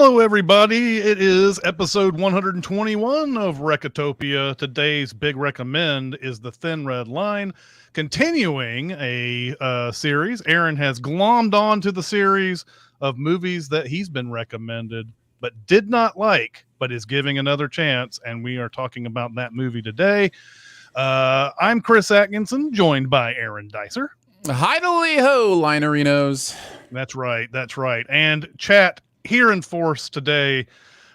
Hello, everybody. It is episode 121 of Recotopia. Today's big recommend is The Thin Red Line, continuing a series. Aaron has glommed on to the series of movies that he's been recommended but did not like, but is giving another chance, and we are talking about that movie today. I'm Chris Atkinson, joined by Aaron Dicer. Hi-do-lee-ho, Linerinos. That's right. And chat here in force today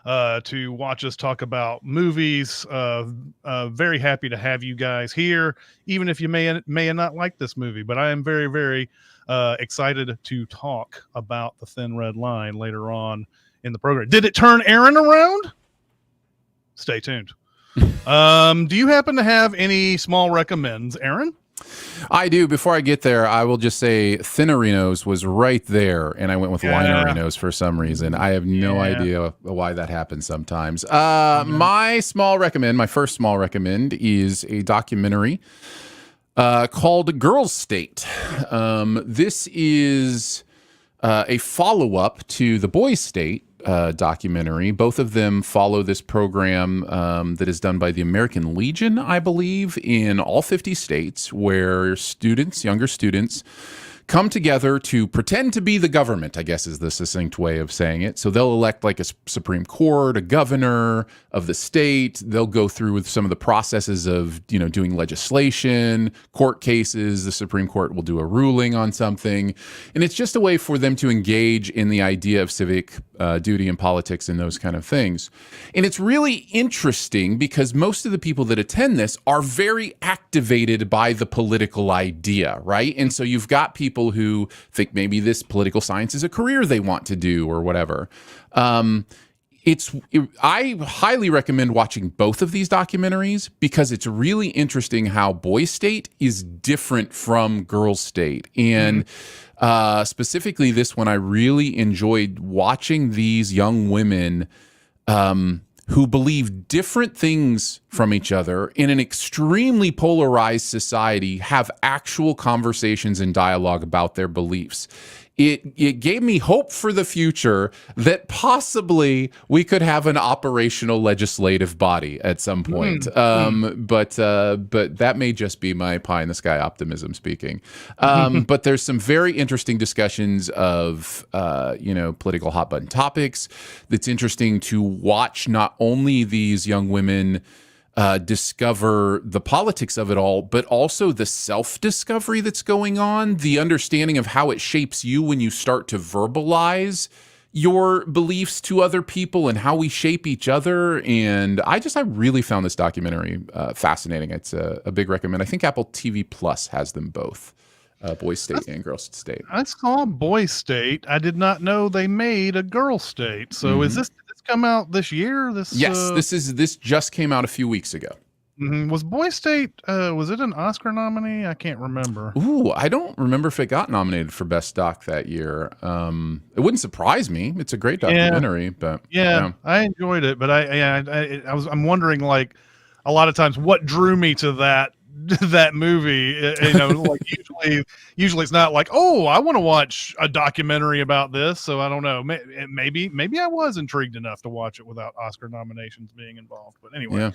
to watch us talk about movies. Very happy to have you guys here, even if you may not like this movie. But I am very, very excited to talk about The Thin Red Line later on in the program. Did it turn Aaron around? Stay tuned. Do you happen to have any small recommends, Aaron? I do. Before I get there, I will just say Thinerinos was right there, and I went with Linerinos for some reason. I have no idea why that happens sometimes. My first small recommend is a documentary called Girls State. This is a follow-up to the Boys State documentary. Both of them follow this program that is done by the American Legion, I believe, in all 50 states, where younger students, come together to pretend to be the government, I guess is the succinct way of saying it. So they'll elect like a Supreme Court, a governor of the state. They'll go through with some of the processes of, doing legislation, court cases. The Supreme Court will do a ruling on something. And it's just a way for them to engage in the idea of civic duty and politics and those kind of things. And it's really interesting because most of the people that attend this are very activated by the political idea, right? And so you've got people who think maybe this political science is a career they want to do or whatever. I highly recommend watching both of these documentaries because it's really interesting how Boys State is different from Girls State. And specifically this one, I really enjoyed watching these young women who believe different things from each other in an extremely polarized society have actual conversations and dialogue about their beliefs. It gave me hope for the future that possibly we could have an operational legislative body at some point. But that may just be my pie in the sky optimism speaking. But there's some very interesting discussions of, political hot button topics. That's interesting to watch not only these young women discover the politics of it all, but also the self-discovery that's going on, the understanding of how it shapes you when you start to verbalize your beliefs to other people and how we shape each other. And I really found this documentary fascinating. It's a big recommend. I think Apple TV Plus has them both. Boys State and Girls State. That's called Boys State. I did not know they made a Girl State. So did this come out this year? Yes, this just came out a few weeks ago. Was Boys State, was it an Oscar nominee? I can't remember. Ooh, I don't remember if it got nominated for Best Doc that year. It wouldn't surprise me. It's a great documentary, but I enjoyed it. But I'm wondering, like, a lot of times what drew me to that movie, like usually it's not like, oh, I want to watch a documentary about this. So I don't know, maybe I was intrigued enough to watch it without Oscar nominations being involved. But anyway,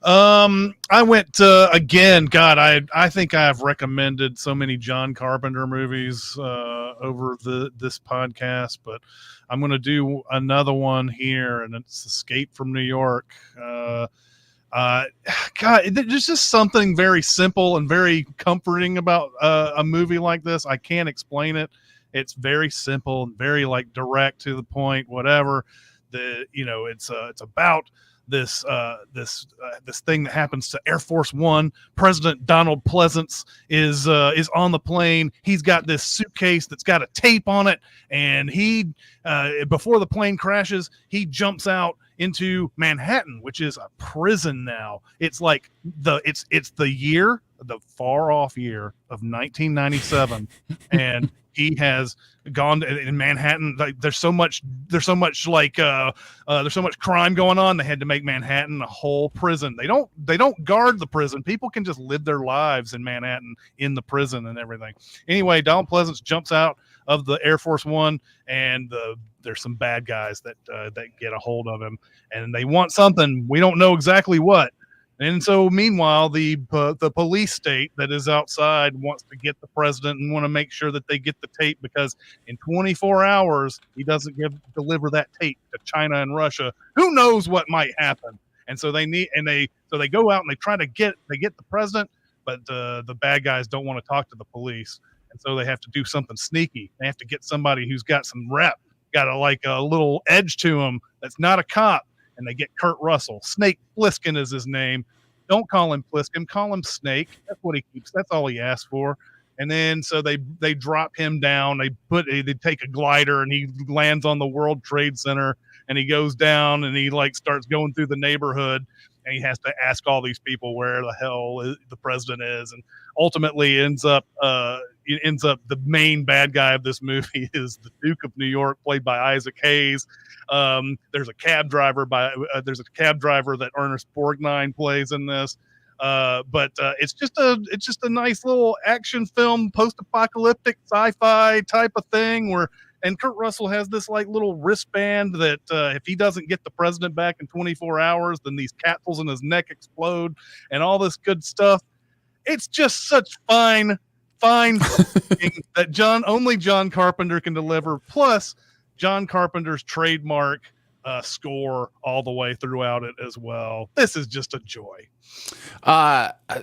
I went again. God, I think I've recommended so many John Carpenter movies over this podcast, but I'm going to do another one here, and it's Escape from New York. God, there's just something very simple and very comforting about a movie like this. I can't explain it. It's very simple and very like direct to the point. Whatever it's about this thing that happens to Air Force One. President Donald Pleasance is on the plane. He's got this suitcase that's got a tape on it, and he before the plane crashes, he jumps out into Manhattan, which is a prison now. It's like it's the far off year of 1997, and he has gone in Manhattan. Like there's so much crime going on. They had to make Manhattan a whole prison. They don't guard the prison. People can just live their lives in Manhattan in the prison and everything. Anyway, Donald Pleasance jumps out of the Air Force One, and the there's some bad guys that get a hold of him, and they want something. We don't know exactly what. And so, meanwhile, the police state that is outside wants to get the president and want to make sure that they get the tape, because in 24 hours he doesn't deliver that tape to China and Russia. Who knows what might happen? And so they go out and they get the president, but the bad guys don't want to talk to the police, and so they have to do something sneaky. They have to get somebody who's got some rep, got a little edge to him that's not a cop. And they get Kurt Russell. Snake Plissken is his name. Don't call him Plissken, call him Snake. That's what he keeps. That's all he asks for. And then so they drop him down. They take a glider and he lands on the World Trade Center, and he goes down and he starts going through the neighborhood, and he has to ask all these people where the hell the president is, and ultimately ends up the main bad guy of this movie is the Duke of New York, played by Isaac Hayes. There's a cab driver that Ernest Borgnine plays in this. But it's just a nice little action film, post-apocalyptic sci-fi type of thing and Kurt Russell has this little wristband that if he doesn't get the president back in 24 hours, then these capsules in his neck explode and all this good stuff. It's just such fine that only John Carpenter can deliver. Plus John Carpenter's trademark score all the way throughout it as well. This is just a joy.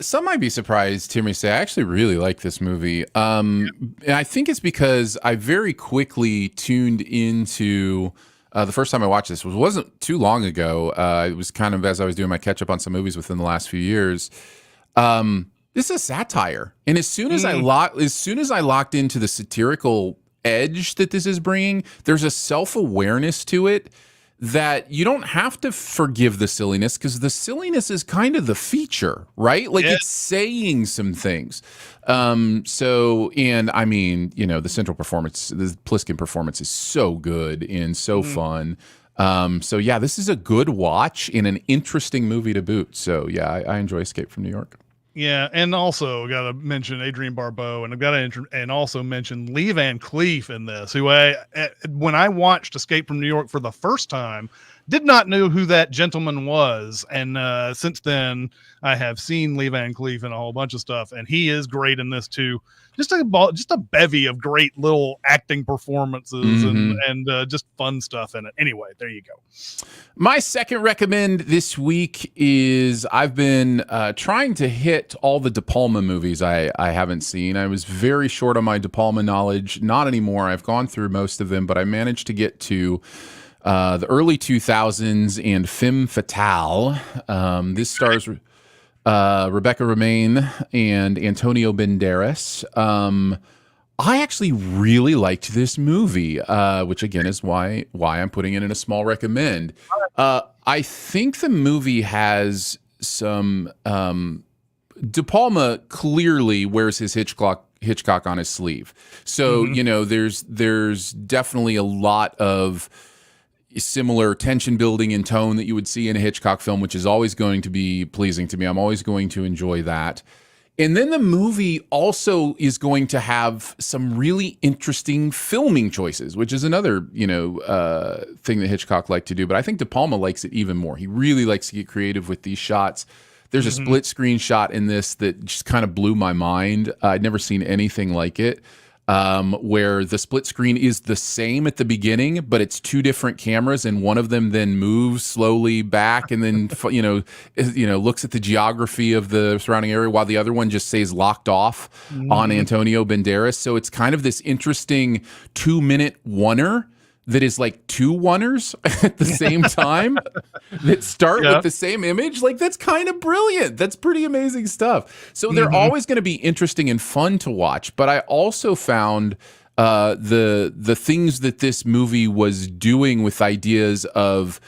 Some might be surprised to hear me say I actually really like this movie. And I think it's because I very quickly tuned into the first time I watched this wasn't too long ago. It was kind of as I was doing my catch up on some movies within the last few years. This is a satire, and as soon as I locked into the satirical edge that this is bringing, there's a self-awareness to it that you don't have to forgive the silliness, because the silliness is kind of the feature, right? It's saying some things. And I mean, the central performance, the Plissken performance is so good and so fun. So yeah, this is a good watch and an interesting movie to boot. So yeah, I enjoy Escape from New York. Yeah, and also got to mention Adrienne Barbeau, and I've got to and also mention Lee Van Cleef in this, who when I watched Escape from New York for the first time, did not know who that gentleman was, and since then I have seen Lee Van Cleef in a whole bunch of stuff, and he is great in this too. Just a bevy of great little acting performances and just fun stuff in it. Anyway, there you go. My second recommend this week is I've been trying to hit all the De Palma movies I haven't seen. I was very short on my De Palma knowledge. Not anymore. I've gone through most of them, but I managed to get to the early 2000s and Femme Fatale. This stars Rebecca Romijn and Antonio Banderas. I actually really liked this movie, which again is why I'm putting it in a small recommend. I think the movie has some De Palma clearly wears his Hitchcock on his sleeve. So, there's definitely a lot of similar tension building and tone that you would see in a Hitchcock film, which is always going to be pleasing to me. I'm always going to enjoy that. And then the movie also is going to have some really interesting filming choices, which is another, thing that Hitchcock liked to do. But I think De Palma likes it even more. He really likes to get creative with these shots. There's a split screen shot in this that just kind of blew my mind. I'd never seen anything like it. Where the split screen is the same at the beginning, but it's two different cameras, and one of them then moves slowly back and then looks at the geography of the surrounding area, while the other one just stays locked off on Antonio Banderas. So it's kind of this interesting 2-minute oneer that is like two oneers at the same time that start with the same image. That's kind of brilliant. That's pretty amazing stuff. So they're always going to be interesting and fun to watch. But I also found the things that this movie was doing with ideas of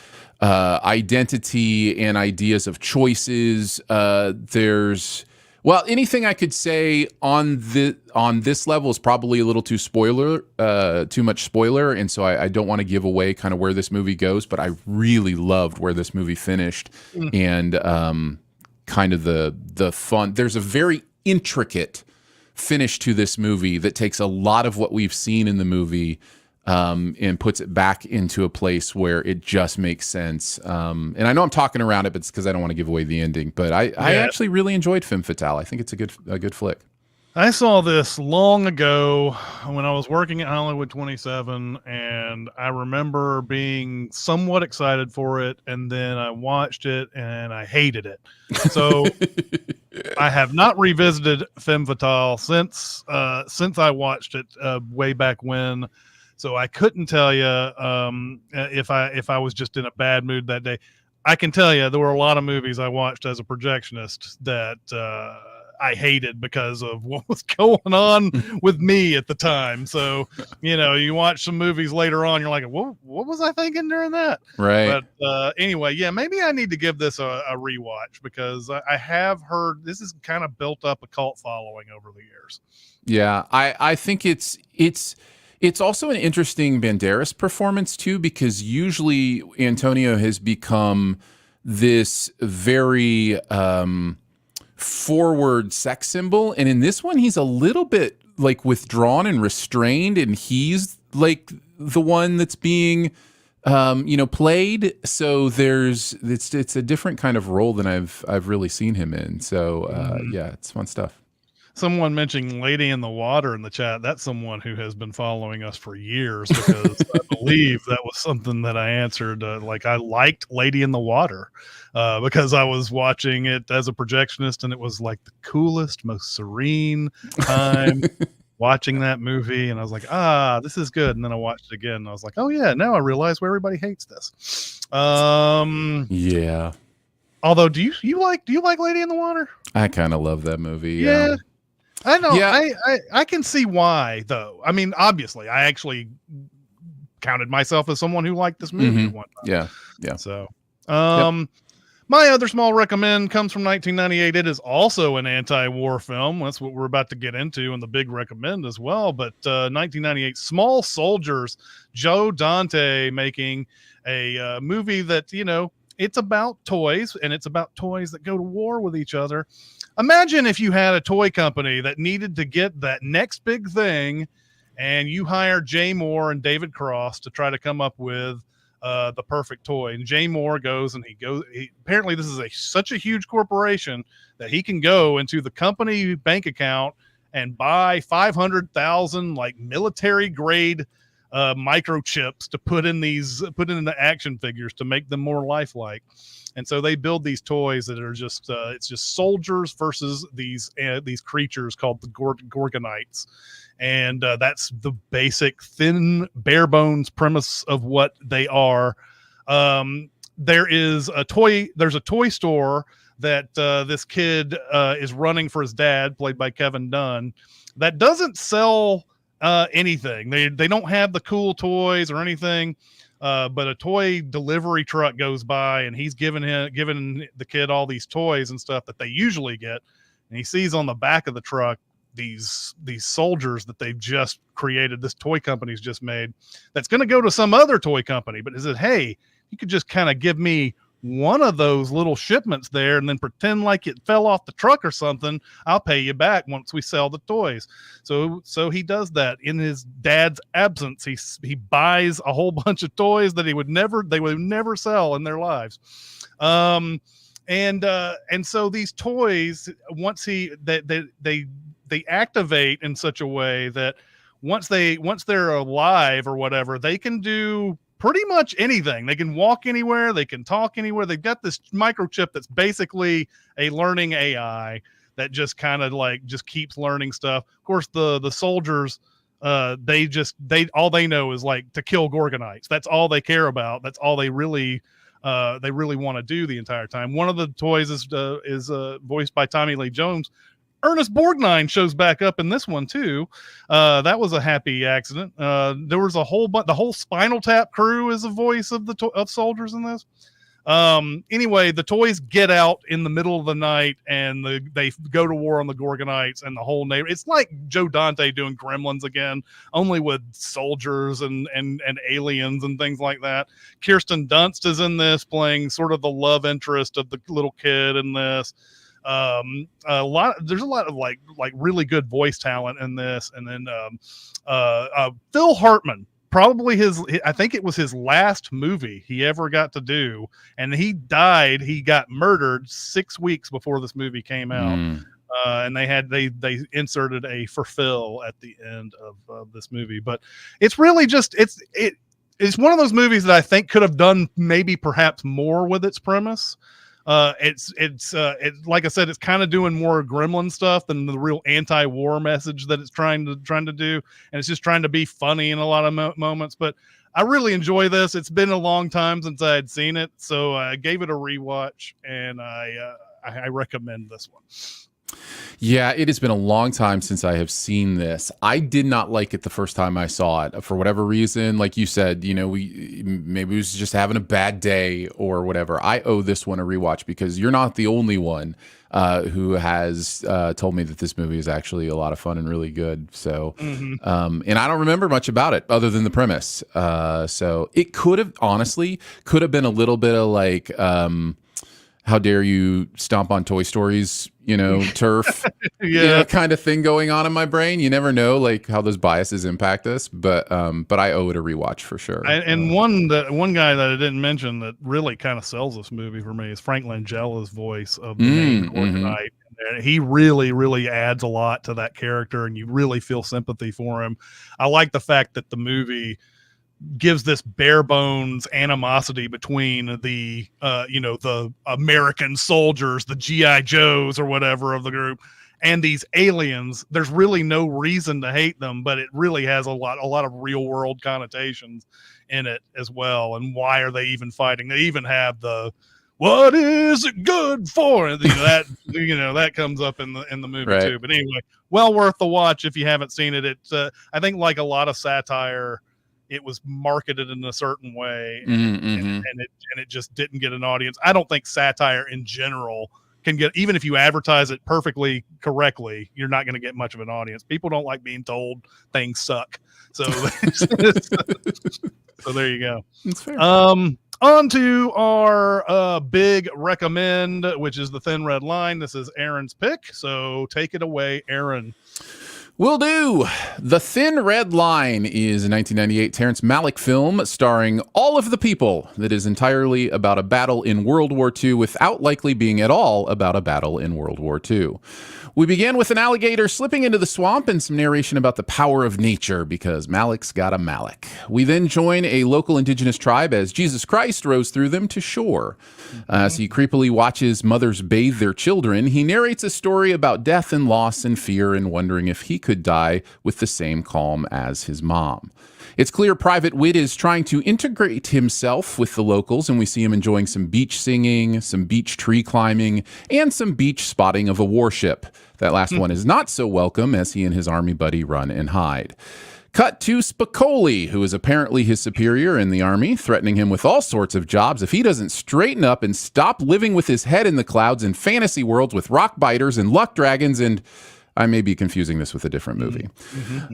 identity and ideas of choices. Anything I could say on this level is probably a little too much spoiler, and so I don't want to give away kind of where this movie goes. But I really loved where this movie finished, and kind of the fun. There's a very intricate finish to this movie that takes a lot of what we've seen in the movie and puts it back into a place where it just makes sense. And I know I'm talking around it, but it's because I don't want to give away the ending. But I actually really enjoyed Femme Fatale. I think it's a good flick. I saw this long ago when I was working at Hollywood 27, and I remember being somewhat excited for it, and then I watched it and I hated it. So I have not revisited Femme Fatale since I watched it way back when. So I couldn't tell you if I was just in a bad mood that day. I can tell you there were a lot of movies I watched as a projectionist that I hated because of what was going on with me at the time. So, you watch some movies later on, you're like, what was I thinking during that? Right. But anyway, yeah, maybe I need to give this a rewatch because I have heard this has kind of built up a cult following over the years. Yeah, I think it's also an interesting Banderas performance too, because usually Antonio has become this very forward sex symbol, and in this one he's a little bit like withdrawn and restrained, and he's like the one that's being played. So it's a different kind of role than I've really seen him in. So yeah, it's fun stuff. Someone mentioning Lady in the Water in the chat. That's someone who has been following us for years because I believe that was something that I answered. Like I liked Lady in the Water because I was watching it as a projectionist, and it was like the coolest, most serene time watching that movie. And I was like, this is good. And then I watched it again, and I was like, oh yeah, now I realize where everybody hates this. Yeah. Although, do you like Lady in the Water? I kind of love that movie. Yeah. I know. Yeah. I can see why, though. I mean, obviously, I actually counted myself as someone who liked this movie at one time. Yeah. So, my other small recommend comes from 1998. It is also an anti-war film. That's what we're about to get into, and the big recommend as well. But 1998, Small Soldiers, Joe Dante making a movie that, it's about toys, and it's about toys that go to war with each other. Imagine if you had a toy company that needed to get that next big thing, and you hired Jay Moore and David Cross to try to come up with the perfect toy. And Jay Moore goes and apparently this is such a huge corporation that he can go into the company bank account and buy 500,000 like military grade microchips to put in the action figures to make them more lifelike. And so they build these toys that are just it's just soldiers versus these creatures called the Gorgonites. And that's the basic thin bare bones premise of what they are. There's a toy store that this kid is running for his dad, played by Kevin Dunn, that doesn't sell anything. They don't have the cool toys or anything. But a toy delivery truck goes by, and he's giving the kid all these toys and stuff that they usually get. And he sees on the back of the truck these soldiers that they've just created, this toy company's just made, that's going to go to some other toy company. But he said, hey, you could just kind of give me one of those little shipments there and then pretend like it fell off the truck or something. I'll pay you back once we sell the toys. So he does that in his dad's absence. He buys a whole bunch of toys that they would never sell in their lives. And so these toys, once they activate in such a way that once they're alive or whatever, they can do pretty much anything. They can walk anywhere. They can talk anywhere. They've got this microchip that's basically a learning AI that just kind of just keeps learning stuff. Of course, the soldiers, all they know is like to kill Gorgonites. That's all they care about. That's all they really want to do the entire time. One of the toys is voiced by Tommy Lee Jones. Ernest Borgnine shows back up in this one too. That was a happy accident. There was a whole bunch. The whole Spinal Tap crew is the voice of of soldiers in this. Anyway, the toys get out in the middle of the night and they go to war on the Gorgonites and the whole neighbor. It's like Joe Dante doing Gremlins again, only with soldiers and aliens and things like that. Kirsten Dunst is in this, playing sort of the love interest of the little kid in this. There's a lot of like really good voice talent in this. And then Phil Hartman probably I think it was his last movie he ever got to do, and he got murdered 6 weeks before this movie came out. And they inserted a for Phil at the end of this movie. But it's really just it's one of those movies that I think could have done maybe perhaps more with its premise. It's like I said, it's kind of doing more Gremlin stuff than the real anti-war message that it's trying to do, and it's just trying to be funny in a lot of moments. But I really enjoy this. It's been a long time since I had seen it, so I gave it a rewatch, and I recommend this one. Yeah, it has been a long time since I have seen this. I did not like it the first time I saw it for whatever reason. Like you said, maybe it was just having a bad day or whatever. I owe this one a rewatch because you're not the only one who has told me that this movie is actually a lot of fun and really good. So, and I don't remember much about it other than the premise. So it could have been a little bit of like, how dare you stomp on Toy Story's, turf, kind of thing going on in my brain. You never know, like how those biases impact us, but I owe it a rewatch for sure. And one guy that I didn't mention that really kind of sells this movie for me is Frank Langella's voice of the main Knight. And he really, really adds a lot to that character, and you really feel sympathy for him. I like the fact that the movie gives this bare bones animosity between the the American soldiers, the GI Joes or whatever of the group, and these aliens. There's really no reason to hate them, but it really has a lot of real world connotations in it as well. And why are they even fighting? They even have the "what is it good for?" And that comes up in the movie right. too. But anyway, well worth the watch if you haven't seen it. It's I think like a lot of satire, it was marketed in a certain way, and it just didn't get an audience. I don't think satire in general can get, even if you advertise it perfectly correctly, you're not going to get much of an audience. People don't like being told things suck. So, so there you go. That's fair. On to our big recommend, which is The Thin Red Line. This is Aaron's pick, so take it away, Aaron. Will do. The Thin Red Line is a 1998 Terrence Malick film starring all of the people that is entirely about a battle in World War II without likely being at all about a battle in World War II. We begin with an alligator slipping into the swamp and some narration about the power of nature because Malick's got a Malick. We then join a local indigenous tribe as Jesus Christ rows through them to shore. As he creepily watches mothers bathe their children, he narrates a story about death and loss and fear and wondering if he could die with the same calm as his mom. It's clear Private Witt is trying to integrate himself with the locals, and we see him enjoying some beach singing, some beach tree climbing, and some beach spotting of a warship. That last one is not so welcome as he and his army buddy run and hide. Cut to Spicoli, who is apparently his superior in the army, threatening him with all sorts of jobs if he doesn't straighten up and stop living with his head in the clouds in fantasy worlds with rock biters and luck dragons and... I may be confusing this with a different movie.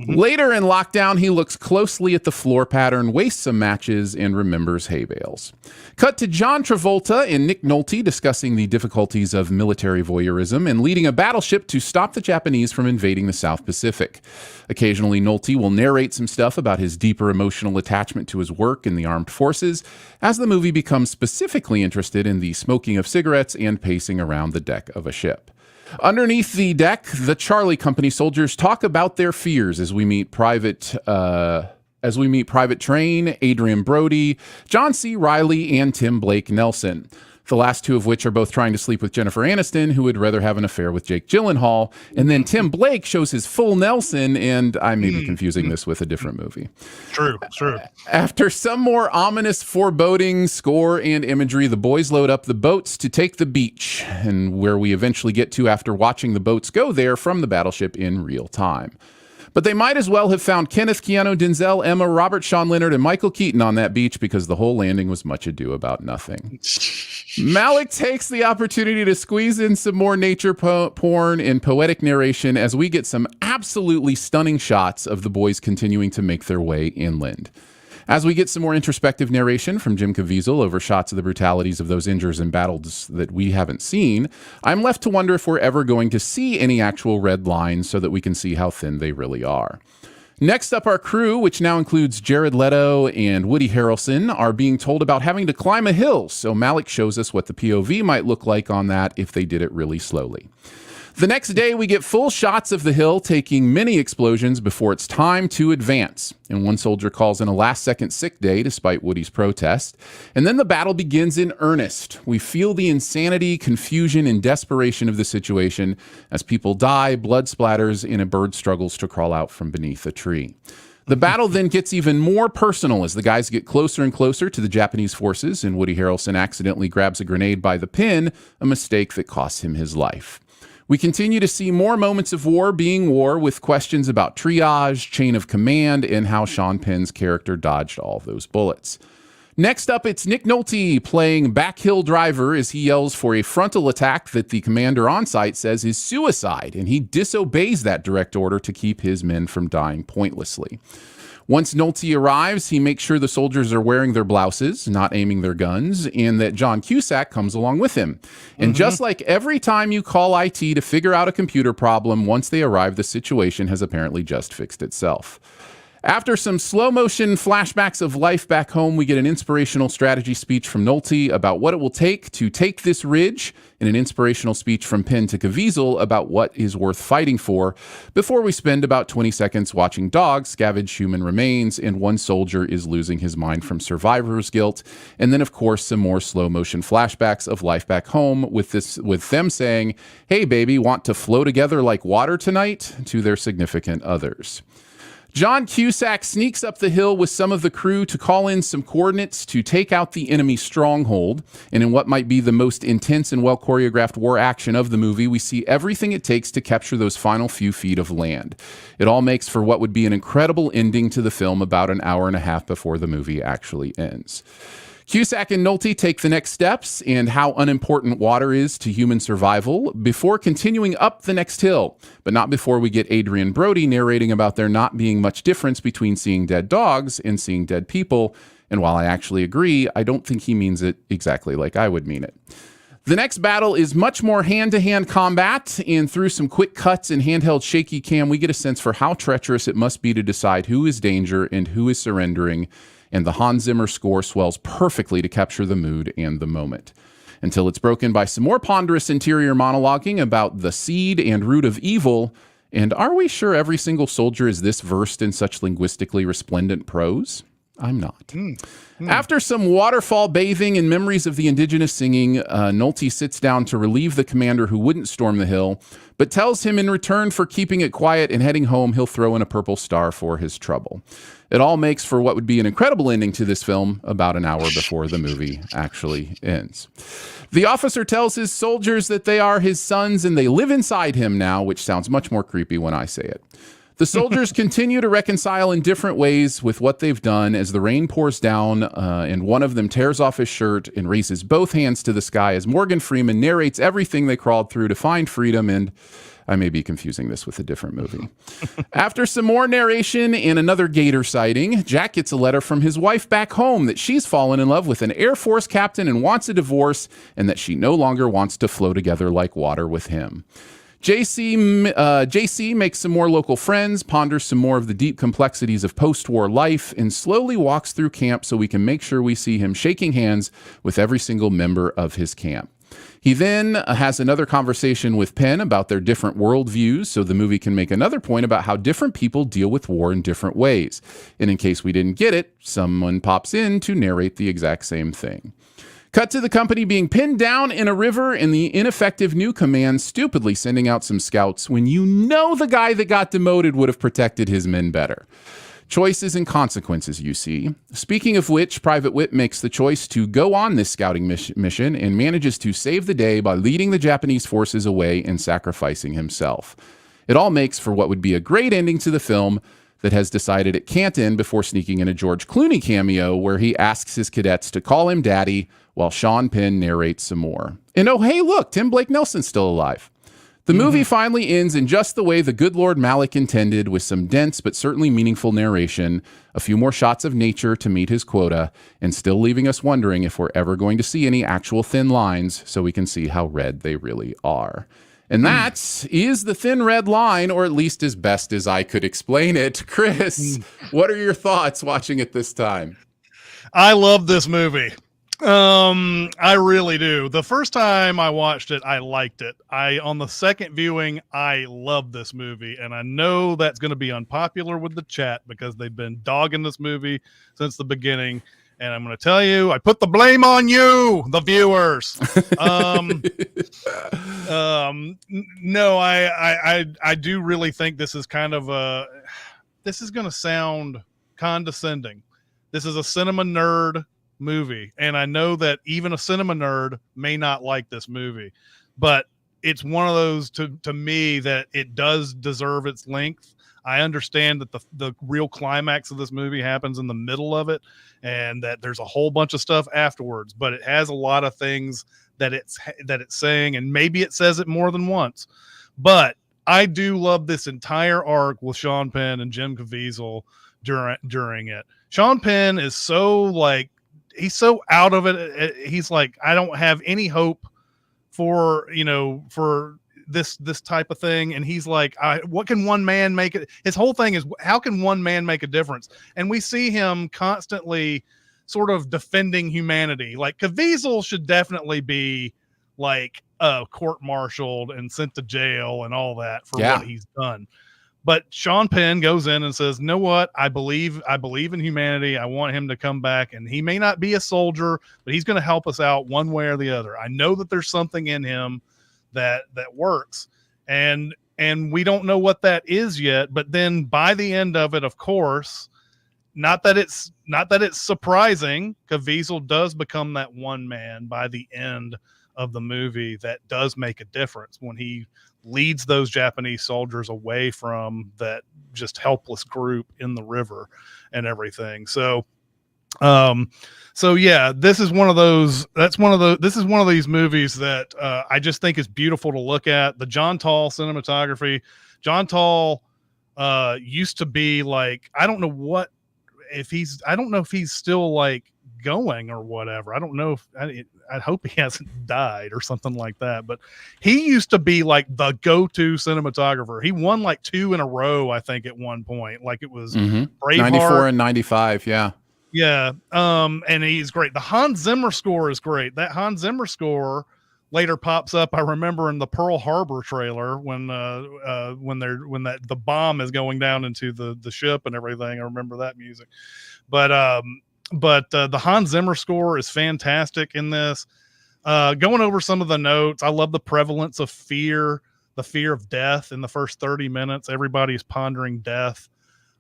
Later in Lockdown, he looks closely at the floor pattern, wastes some matches, and remembers hay bales. Cut to John Travolta and Nick Nolte discussing the difficulties of military voyeurism and leading a battleship to stop the Japanese from invading the South Pacific. Occasionally, Nolte will narrate some stuff about his deeper emotional attachment to his work in the armed forces, as the movie becomes specifically interested in the smoking of cigarettes and pacing around the deck of a ship. Underneath the deck, the Charlie Company soldiers talk about their fears as we meet Private Train, Adrian Brody, John C. Reilly, and Tim Blake Nelson. The last two of which are both trying to sleep with Jennifer Aniston, who would rather have an affair with Jake Gyllenhaal. And then Tim Blake shows his full Nelson, and I may be confusing this with a different movie. True. After some more ominous foreboding, score, and imagery, the boys load up the boats to take the beach, and where we eventually get to after watching the boats go there from the battleship in real time. But they might as well have found Kenneth, Keanu, Denzel, Emma, Robert, Sean Leonard, and Michael Keaton on that beach because the whole landing was much ado about nothing. Malick takes the opportunity to squeeze in some more nature porn and poetic narration as we get some absolutely stunning shots of the boys continuing to make their way inland. As we get some more introspective narration from Jim Caviezel over shots of the brutalities of those injuries and battles that we haven't seen, I'm left to wonder if we're ever going to see any actual red lines so that we can see how thin they really are. Next up, our crew, which now includes Jared Leto and Woody Harrelson, are being told about having to climb a hill, so Malik shows us what the POV might look like on that if they did it really slowly. The next day, we get full shots of the hill taking many explosions before it's time to advance. And one soldier calls in a last-second sick day despite Woody's protest. And then the battle begins in earnest. We feel the insanity, confusion, and desperation of the situation as people die, blood splatters, and a bird struggles to crawl out from beneath a tree. The battle then gets even more personal as the guys get closer and closer to the Japanese forces, and Woody Harrelson accidentally grabs a grenade by the pin, a mistake that costs him his life. We continue to see more moments of war being war, with questions about triage, chain of command, and how Sean Penn's character dodged all of those bullets. Next up, it's Nick Nolte playing Backhill Driver as he yells for a frontal attack that the commander on site says is suicide, and he disobeys that direct order to keep his men from dying pointlessly. Once Nolte arrives, he makes sure the soldiers are wearing their blouses, not aiming their guns, and that John Cusack comes along with him. And just like every time you call IT to figure out a computer problem, once they arrive, the situation has apparently just fixed itself. After some slow-motion flashbacks of life back home, we get an inspirational strategy speech from Nolte about what it will take to take this ridge, and an inspirational speech from Penn to Caviezel about what is worth fighting for, before we spend about 20 seconds watching dogs scavenge human remains, and one soldier is losing his mind from survivor's guilt, and then, of course, some more slow-motion flashbacks of life back home with them saying, "Hey, baby, want to flow together like water tonight?" to their significant others. John Cusack sneaks up the hill with some of the crew to call in some coordinates to take out the enemy stronghold. And in what might be the most intense and well-choreographed war action of the movie, we see everything it takes to capture those final few feet of land. It all makes for what would be an incredible ending to the film about an hour and a half before the movie actually ends. Cusack and Nolte take the next steps and how unimportant water is to human survival before continuing up the next hill, but not before we get Adrian Brody narrating about there not being much difference between seeing dead dogs and seeing dead people. And while I actually agree, I don't think he means it exactly like I would mean it. The next battle is much more hand-to-hand combat, and through some quick cuts and handheld shaky cam, we get a sense for how treacherous it must be to decide who is danger and who is surrendering, and the Hans Zimmer score swells perfectly to capture the mood and the moment. Until it's broken by some more ponderous interior monologuing about the seed and root of evil, and are we sure every single soldier is this versed in such linguistically resplendent prose? I'm not. After some waterfall bathing and memories of the indigenous singing, Nolte sits down to relieve the commander who wouldn't storm the hill, but tells him in return for keeping it quiet and heading home, he'll throw in a purple star for his trouble. It all makes for what would be an incredible ending to this film about an hour before the movie actually ends. The officer tells his soldiers that they are his sons and they live inside him now, which sounds much more creepy when I say it. The soldiers continue to reconcile in different ways with what they've done as the rain pours down, and one of them tears off his shirt and raises both hands to the sky as Morgan Freeman narrates everything they crawled through to find freedom, and I may be confusing this with a different movie. After some more narration and another gator sighting, Jack gets a letter from his wife back home that she's fallen in love with an Air Force captain and wants a divorce, and that she no longer wants to flow together like water with him. JC makes some more local friends, ponders some more of the deep complexities of post-war life, and slowly walks through camp so we can make sure we see him shaking hands with every single member of his camp. He then has another conversation with Penn about their different worldviews, so the movie can make another point about how different people deal with war in different ways. And in case we didn't get it, someone pops in to narrate the exact same thing. Cut to the company being pinned down in a river and the ineffective new command stupidly sending out some scouts when you know the guy that got demoted would have protected his men better. Choices and consequences, you see. Speaking of which, Private Whip makes the choice to go on this scouting mission and manages to save the day by leading the Japanese forces away and sacrificing himself. It all makes for what would be a great ending to the film that has decided it can't end before sneaking in a George Clooney cameo where he asks his cadets to call him daddy while Sean Penn narrates some more. And oh, hey, look, Tim Blake Nelson's still alive. The movie finally ends in just the way the good Lord Malik intended, with some dense but certainly meaningful narration, a few more shots of nature to meet his quota, and still leaving us wondering if we're ever going to see any actual thin lines so we can see how red they really are. And that is the thin red line, or at least as best as I could explain it. Chris, what are your thoughts watching it this time? I love this movie. I really do. The first time I watched it, I liked it. On the second viewing, I love this movie, and I know that's going to be unpopular with the chat because they've been dogging this movie since the beginning. And I'm going to tell you, I put the blame on you, the viewers. No, I do really think this is kind of this is going to sound condescending. This is a cinema nerd movie, and I know that even a cinema nerd may not like this movie, but it's one of those to me that it does deserve its length. I understand that the real climax of this movie happens in the middle of it, and that there's a whole bunch of stuff afterwards, but it has a lot of things that it's saying, and maybe it says it more than once. But I do love this entire arc with Sean Penn and Jim Caviezel during it. Sean Penn is so he's so out of it. He's like, I don't have any hope for this type of thing. And he's like, what can one man make it? His whole thing is, how can one man make a difference? And we see him constantly sort of defending humanity. Like Caviezel should definitely be like court-martialed and sent to jail and all that for what he's done. But Sean Penn goes in and says, "Know what? I believe in humanity. I want him to come back, and he may not be a soldier, but he's going to help us out one way or the other. I know that there's something in him that works, and we don't know what that is yet. But then by the end of it, of course, not that it's surprising, Caviezel does become that one man by the end of the movie that does make a difference when he leads those Japanese soldiers away from that just helpless group in the river and everything. So yeah, this is one of those, this is one of these movies that I just think is beautiful to look at. The John Tall cinematography. John Tall used to be like, I don't know if he's still like going or whatever. I don't know if I hope he hasn't died or something like that, but he used to be like the go-to cinematographer. He won like 2 in a row, I think, at one point. Like it was Braveheart, 94 and 95. Yeah. And he's great. The Hans Zimmer score is great. That Hans Zimmer score later pops up, I remember, in the Pearl Harbor trailer when the bomb is going down into the ship and everything. I remember that music. But the Hans Zimmer score is fantastic in this. Going over some of the notes, I love the prevalence of fear, the fear of death in the first 30 minutes. Everybody's pondering death.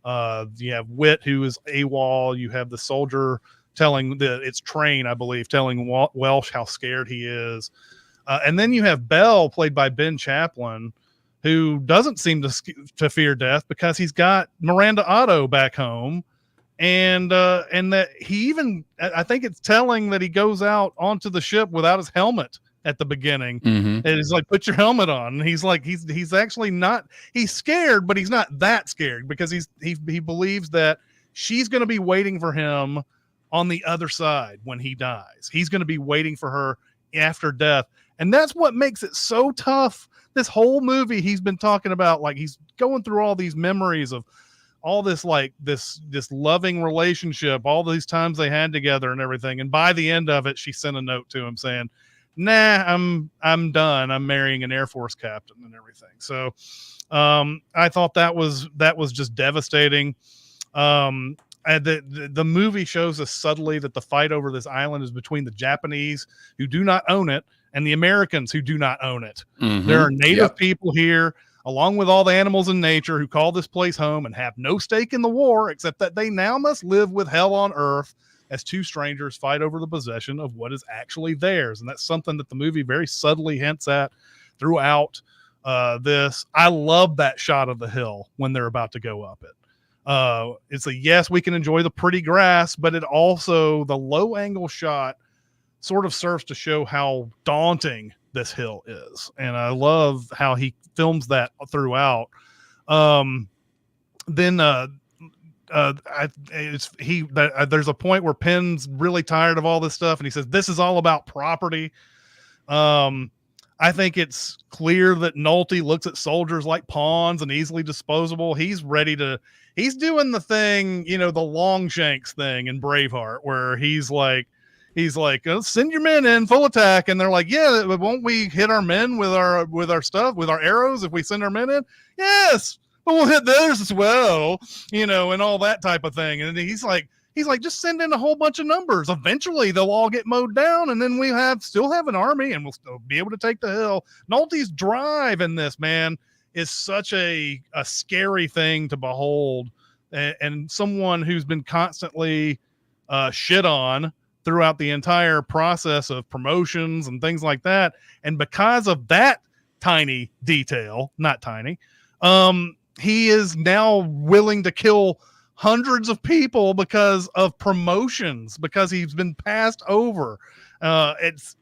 You have Wit, who is AWOL. You have the soldier it's Train, I believe, telling Welsh how scared he is. And then you have Bell, played by Ben Chaplin, who doesn't seem to fear death because he's got Miranda Otto back home. And that he even, I think it's telling that he goes out onto the ship without his helmet at the beginning. And he's like, put your helmet on. And he's like, he's actually not, he's scared, but he's not that scared because he believes that she's going to be waiting for him on the other side when he dies. He's going to be waiting for her after death. And that's what makes it so tough. This whole movie, he's been talking about, like, he's going through all these memories of all this, like this loving relationship, all these times they had together and everything. And by the end of it, she sent a note to him saying, "Nah, I'm done. I'm marrying an Air Force captain," and everything. So I thought that was just devastating. The movie shows us subtly that the fight over this island is between the Japanese, who do not own it, and the Americans, who do not own it. There are native people here, along with all the animals in nature, who call this place home and have no stake in the war, except that they now must live with hell on earth as two strangers fight over the possession of what is actually theirs. And that's something that the movie very subtly hints at throughout this. I love that shot of the hill when they're about to go up it. It's yes, we can enjoy the pretty grass, but it also, the low angle shot sort of serves to show how daunting this hill is. And I love how he films that throughout. There's a point where Penn's really tired of all this stuff, and he says, "This is all about property." I I think it's clear that Nolte looks at soldiers like pawns and easily disposable. He's doing the thing, the Longshanks thing in Braveheart, where he's like, oh, send your men in full attack. And they're like, yeah, but won't we hit our men with our stuff, with our arrows if we send our men in? Yes, but we'll hit theirs as well, and all that type of thing. And he's like, just send in a whole bunch of numbers. Eventually, they'll all get mowed down, and then we still have an army, and we'll still be able to take the hill. Nolte's drive in this, man, is such a scary thing to behold, and someone who's been constantly shit on throughout the entire process of promotions and things like that. And because of that tiny detail, not tiny, he is now willing to kill hundreds of people because of promotions, because he's been passed over. This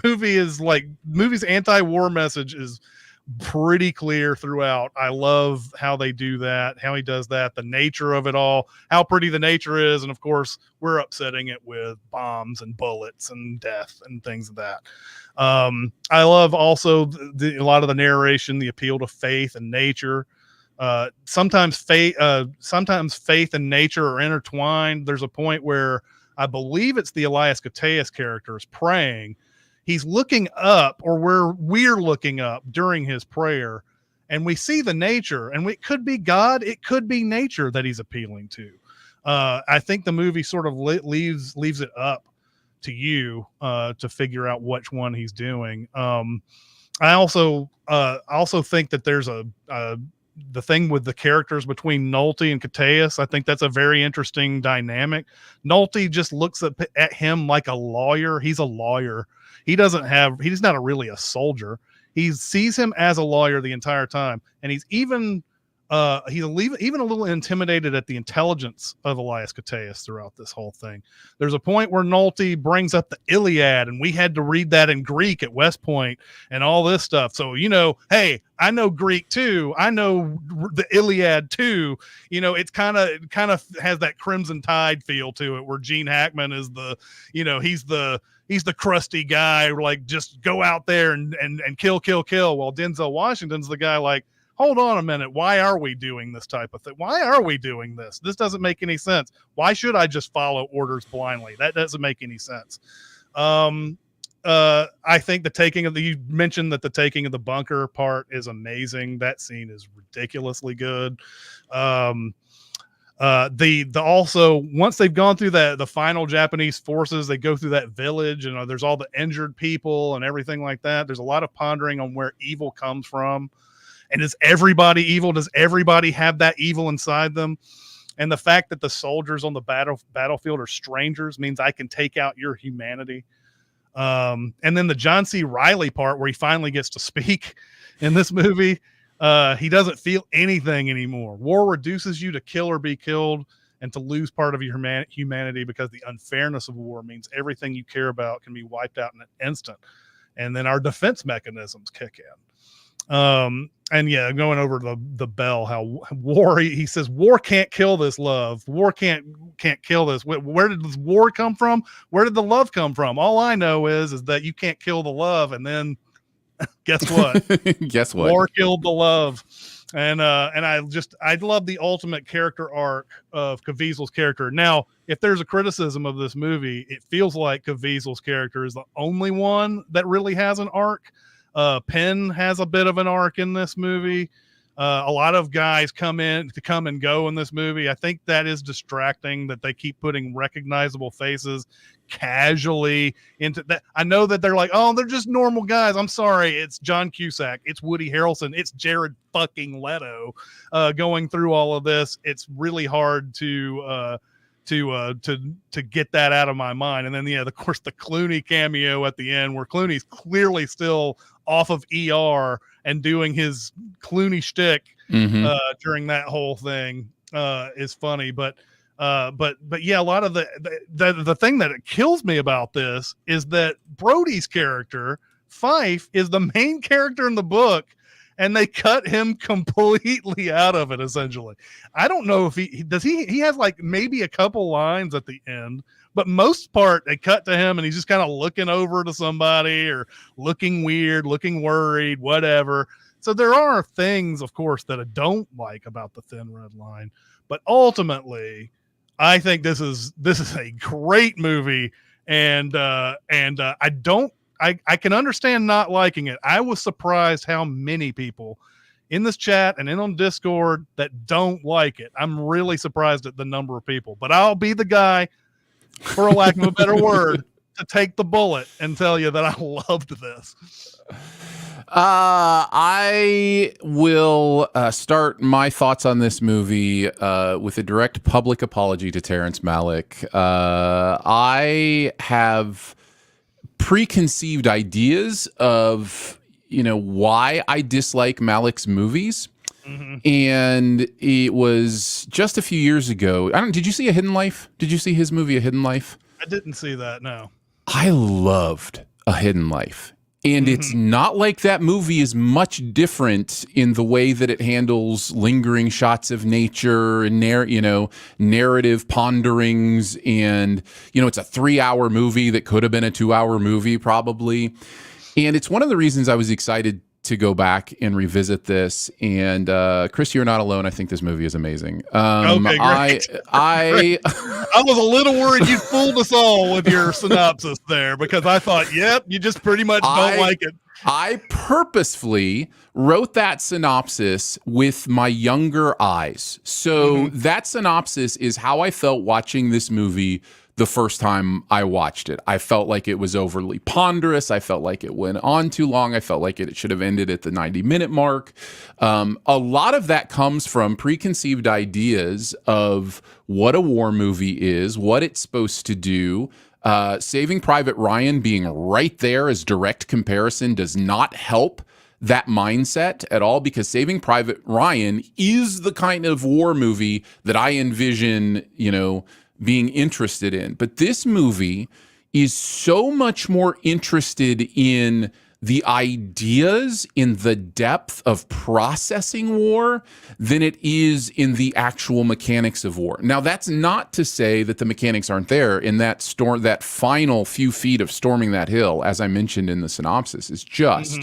movie is like, movie's anti-war message is pretty clear throughout. I love how they do that, how he does that, the nature of it all, how pretty the nature is. And of course, we're upsetting it with bombs and bullets and death and things of that. I love also a lot of the narration, the appeal to faith and nature. Sometimes faith and nature are intertwined. There's a point where I believe it's the Elias Koteas character is praying. He's looking up, or we're looking up during his prayer, and we see the nature, and it could be God, it could be nature that he's appealing to. I think the movie sort of leaves it up to you to figure out which one he's doing. I also think that there's the thing with the characters between Nolte and Koteas. I think that's a very interesting dynamic. Nolte just looks at him like a lawyer. He's a lawyer. He's not really a soldier. He sees him as a lawyer the entire time. And he's even a little intimidated at the intelligence of Elias Koteas throughout this whole thing. There's a point where Nolte brings up the Iliad, and we had to read that in Greek at West Point and all this stuff. So, hey, I know Greek too. I know the Iliad too. It's kind of has that Crimson Tide feel to it, where Gene Hackman is he's the crusty guy, like, just go out there and kill. While Denzel Washington's the guy like, hold on a minute. Why are we doing this type of thing? Why are we doing this? This doesn't make any sense. Why should I just follow orders blindly? That doesn't make any sense. I think you mentioned that the taking of the bunker part is amazing. That scene is ridiculously good. Also, once they've gone through the final Japanese forces, they go through that village, and there's all the injured people and everything like that. There's a lot of pondering on where evil comes from. And is everybody evil? Does everybody have that evil inside them? And the fact that the soldiers on the battlefield are strangers means I can take out your humanity. And then the John C. Reilly part, where he finally gets to speak in this movie, he doesn't feel anything anymore. War reduces you to kill or be killed, and to lose part of your humanity, because the unfairness of war means everything you care about can be wiped out in an instant. And then our defense mechanisms kick in. And yeah, going over the bell, how war, he says, war can't kill this love. War can't kill this. Where did this war come from? Where did the love come from? All I know is that you can't kill the love. And then guess what? Guess what? War killed the love. And I love the ultimate character arc of Caviezel's character. Now, if there's a criticism of this movie, it feels like Caviezel's character is the only one that really has an arc. Penn has a bit of an arc in this movie. A lot of guys come and go in this movie. I think that is distracting, that they keep putting recognizable faces casually into that. I know that they're like, oh, they're just normal guys. I'm sorry. It's John Cusack. It's Woody Harrelson. It's Jared fucking Leto going through all of this. It's really hard to get that out of my mind. And then, of course, the Clooney cameo at the end, where Clooney's clearly still off of ER and doing his Clooney shtick during that whole thing is funny. But yeah, a lot of the thing that it kills me about this is that Brody's character, Fife, is the main character in the book, and they cut him completely out of it, essentially. I don't know if he has like maybe a couple lines at the end, But most part, they cut to him and he's just kind of looking over to somebody or looking weird, looking worried, whatever. So there are things, of course, that I don't like about the Thin Red Line, but ultimately, I think this is a great movie, and I can understand not liking it. I was surprised how many people in this chat and in on Discord that don't like it. I'm really surprised at the number of people, but I'll be the guy, for a lack of a better word, to take the bullet and tell you that I loved this. I will start my thoughts on this movie with a direct public apology to Terrence Malick. I have preconceived ideas of, why I dislike Malick's movies. Mm-hmm. And it was just a few years ago. Did you see A Hidden Life? Did you see his movie, A Hidden Life? I didn't see that, no. I loved A Hidden Life. And it's not like that movie is much different in the way that it handles lingering shots of nature and narrative ponderings. And, it's a 3-hour movie that could have been a 2-hour movie probably. And it's one of the reasons I was excited to go back and revisit this. And Chris, you're not alone. I think this movie is amazing. Okay, great. I was a little worried you fooled us all with your synopsis there, because I thought, yep, you just pretty much don't like it. I purposefully wrote that synopsis with my younger eyes. So that synopsis is how I felt watching this movie the first time I watched it. I felt like it was overly ponderous. I felt like it went on too long. I felt like it should have ended at the 90-minute mark. A lot of that comes from preconceived ideas of what a war movie is, what it's supposed to do. Saving Private Ryan being right there as direct comparison does not help that mindset at all, because Saving Private Ryan is the kind of war movie that I envision, being interested in. But this movie is so much more interested in the ideas, in the depth of processing war, than it is in the actual mechanics of war. Now, that's not to say that the mechanics aren't there. In that final few feet of storming that hill, as I mentioned in the synopsis, is just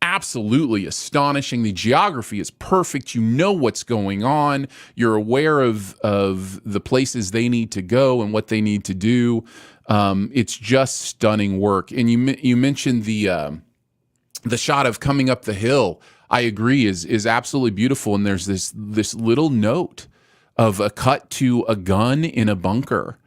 absolutely astonishing. The geography is perfect. You know what's going on. You're aware of the places they need to go and what they need to do. It's just stunning work. And you mentioned the shot of coming up the hill. I agree, is absolutely beautiful. And there's this little note of a cut to a gun in a bunker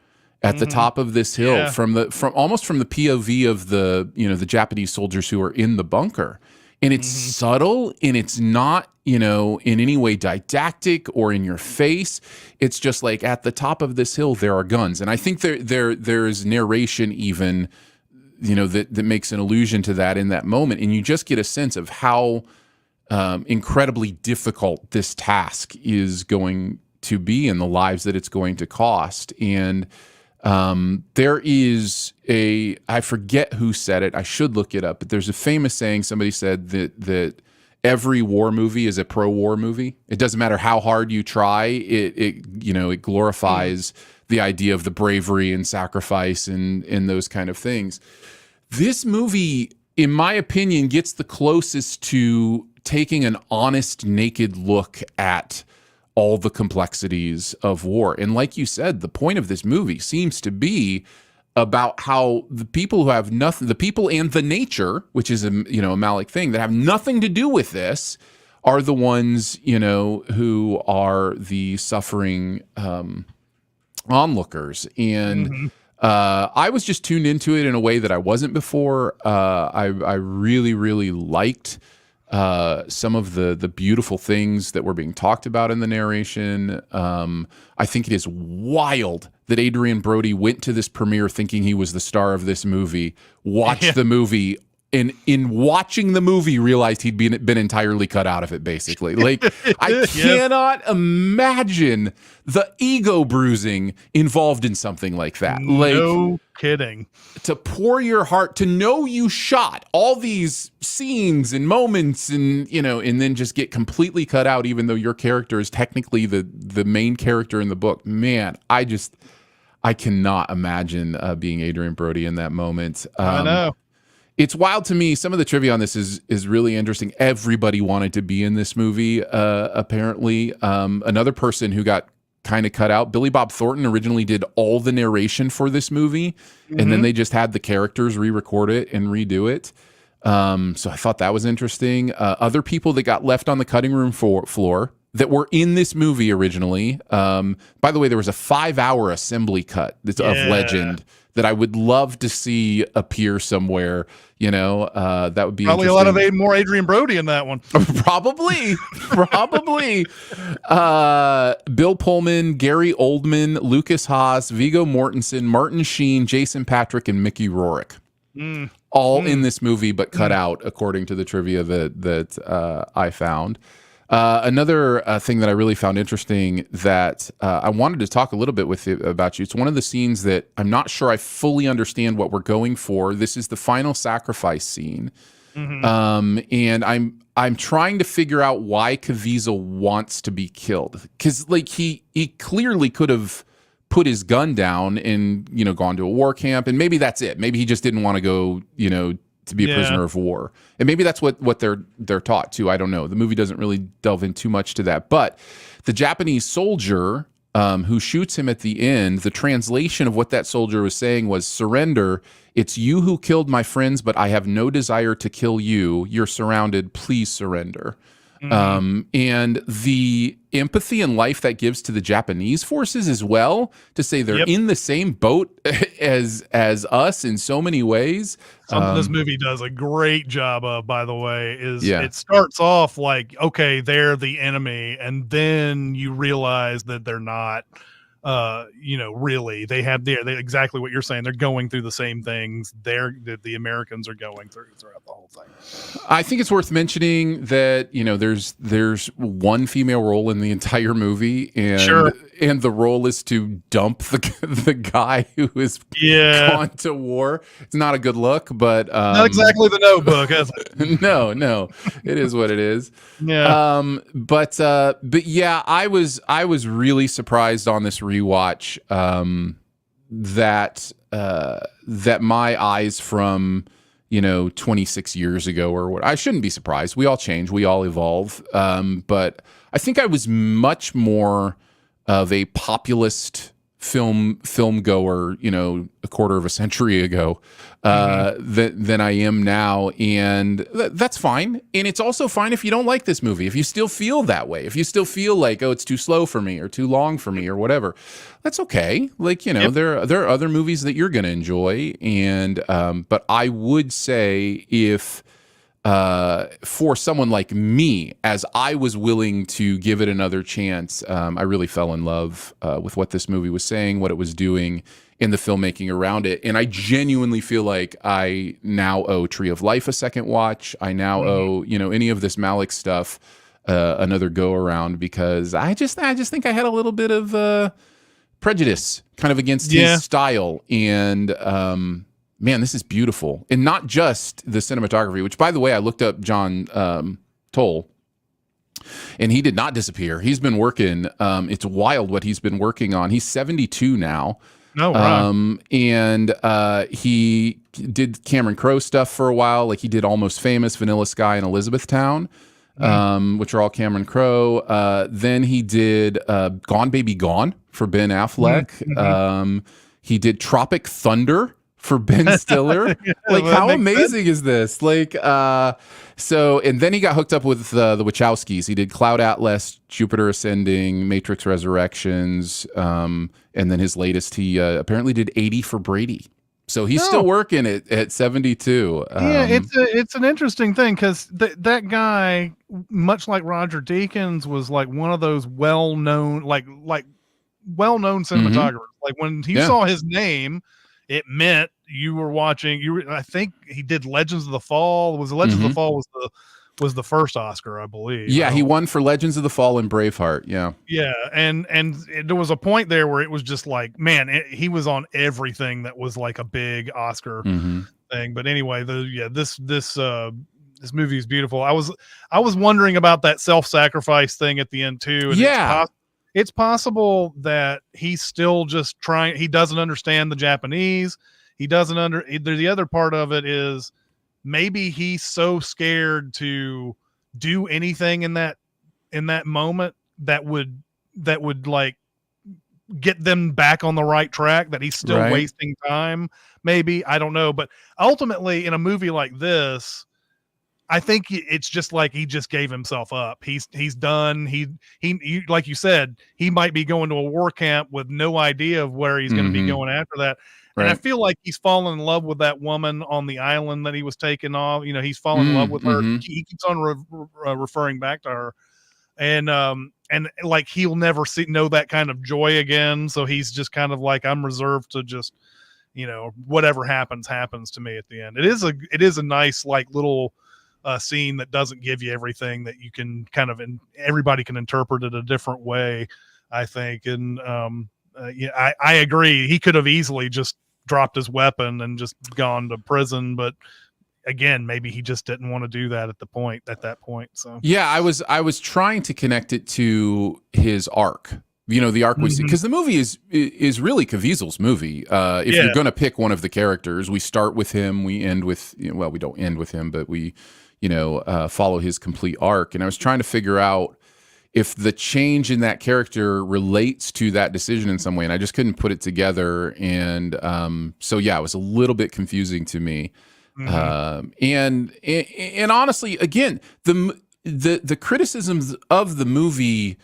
at the top of this hill, from almost from the POV of the Japanese soldiers who are in the bunker. And it's subtle, and it's not, in any way didactic or in your face. It's just like, at the top of this hill, there are guns. And I think there's narration even, that makes an allusion to that in that moment. And you just get a sense of how incredibly difficult this task is going to be, and the lives that it's going to cost. And there is I forget who said it. I should look it up, but there's a famous saying. Somebody said that every war movie is a pro-war movie. It doesn't matter how hard you try. It glorifies the idea of the bravery and sacrifice and those kind of things. This movie, in my opinion, gets the closest to taking an honest, naked look at all the complexities of war. And like you said, the point of this movie seems to be about how the people who have nothing, the people and the nature, which is a Malick thing, that have nothing to do with this, are the ones, who are the suffering onlookers. And I was just tuned into it in a way that I wasn't before. I really, really liked some of the beautiful things that were being talked about in the narration. I think it is wild that Adrian Brody went to this premiere thinking he was the star of this movie, watched the movie, and in watching the movie realized he'd been entirely cut out of it, basically. Like, I cannot imagine the ego bruising involved in something like that. No kidding. To pour your heart, to know you shot all these scenes and moments and then just get completely cut out, even though your character is technically the main character in the book. Man, I cannot imagine being Adrian Brody in that moment. I know. It's wild to me. Some of the trivia on this is really interesting. Everybody wanted to be in this movie, apparently. Another person who got kind of cut out, Billy Bob Thornton, originally did all the narration for this movie, and then they just had the characters re-record it and redo it. So I thought that was interesting. Other people that got left on the cutting room floor that were in this movie originally. By the way, there was a 5-hour assembly cut of Legend that I would love to see appear somewhere. You know, that would be probably a lot of more Adrian Brody in that one. Probably. Bill Pullman, Gary Oldman, Lucas Haas, Viggo Mortensen, Martin Sheen, Jason Patrick, and Mickey Rourke. All in this movie, but cut out, according to the trivia that I found. Another thing that I really found interesting that I wanted to talk a little bit with you about you. It's one of the scenes that I'm not sure I fully understand what we're going for. This is the final sacrifice scene. And I'm trying to figure out why Caviezel wants to be killed. Because like he clearly could have put his gun down and, you know, gone to a war camp, and maybe that's it. Maybe he just didn't want to go, you know, to be a prisoner of war. And maybe that's what they're taught to. I don't know. The movie doesn't really delve in too much to that. But the Japanese soldier who shoots him at the end, the translation of what that soldier was saying was, "Surrender. It's you who killed my friends, but I have no desire to kill you. You're surrounded. Please surrender." And the empathy and life that gives to the Japanese forces as well, to say they're in the same boat as us in so many ways. Something this movie does a great job of, by the way, is it starts off like, okay, they're the enemy, and then you realize that they're not. You know, really, they exactly what you're saying. They're going through the same things the Americans are going through throughout the whole thing. I think it's worth mentioning that, you know, there's one female role in the entire movie, and and the role is to dump the guy who is gone to war. It's not a good look, but not exactly the Notebook, is it? No, it is what it is. But yeah, I was really surprised on this rewatch that my eyes from, you know, 26 years ago or what, I shouldn't be surprised. We all change, we all evolve. But I think I was much more of a populist film goer, you know, a quarter of a century ago, than I am now. And that's fine. And it's also fine if you don't like this movie, if you still feel that way, if you still feel like, oh, it's too slow for me or too long for me or whatever, that's okay. Like, you know, there are other movies that you're going to enjoy. And, but I would say if, for someone like me, as I was willing to give it another chance, I really fell in love with what this movie was saying, what it was doing, in the filmmaking around it. And I genuinely feel like I now owe Tree of Life a second watch. I now owe, you know, any of this Malick stuff another go around, because I just think I had a little bit of prejudice kind of against his style. And man, this is beautiful. And not just the cinematography, which, by the way, I looked up John Toll, and he did not disappear. He's been working. It's wild what he's been working on. He's 72 now. Oh, wow. And he did Cameron Crowe stuff for a while. Like, he did Almost Famous, Vanilla Sky, and Elizabethtown, which are all Cameron Crowe. Then he did Gone Baby Gone for Ben Affleck. He did Tropic Thunder for Ben Stiller. Like, how amazing is this? Like, so, and then he got hooked up with the Wachowskis. He did Cloud Atlas, Jupiter Ascending, Matrix Resurrections, and then his latest, he apparently did 80 for Brady. So he's still working at 72. It's an interesting thing, because that guy, much like Roger Deakins, was like one of those well-known cinematographers. Like, when you saw his name, it meant you were watching. I think he did Legends of the Fall. Legends of the Fall was the first Oscar, I believe. Yeah, he won for Legends of the Fall and Braveheart. Yeah, and there was a point there where it was just like, man, he was on everything that was like a big Oscar thing. But anyway, this movie is beautiful. I was wondering about that self-sacrifice thing at the end too. And it's possible that he's still just trying. He doesn't understand the Japanese. He doesn't the other part of it is maybe he's so scared to do anything in that moment that would like get them back on the right track, that he's still wasting time. Maybe, I don't know. But ultimately in a movie like this, I think it's just like he just gave himself up. He's done. He like you said, he might be going to a war camp with no idea of where he's going to be going after that. And I feel like he's fallen in love with that woman on the island that he was taken off. You know, he's fallen in love with her. He keeps on referring back to her, and like he'll never know that kind of joy again. So he's just kind of like, I'm reserved to just, you know, whatever happens to me at the end. It is a nice like little scene that doesn't give you everything, that you can kind of everybody can interpret it a different way, I think. And yeah, I agree. He could have easily just dropped his weapon and just gone to prison, but again, maybe he just didn't want to do that at that point. So yeah, I was trying to connect it to his arc. You know, the arc was because the movie is really Caviezel's movie. If you're going to pick one of the characters, we start with him, we end with, you know, well, we don't end with him, but we, you know, follow his complete arc. And I was trying to figure out if the change in that character relates to that decision in some way, and I just couldn't put it together. And so yeah, it was a little bit confusing to me. And honestly, again, the criticisms of the movie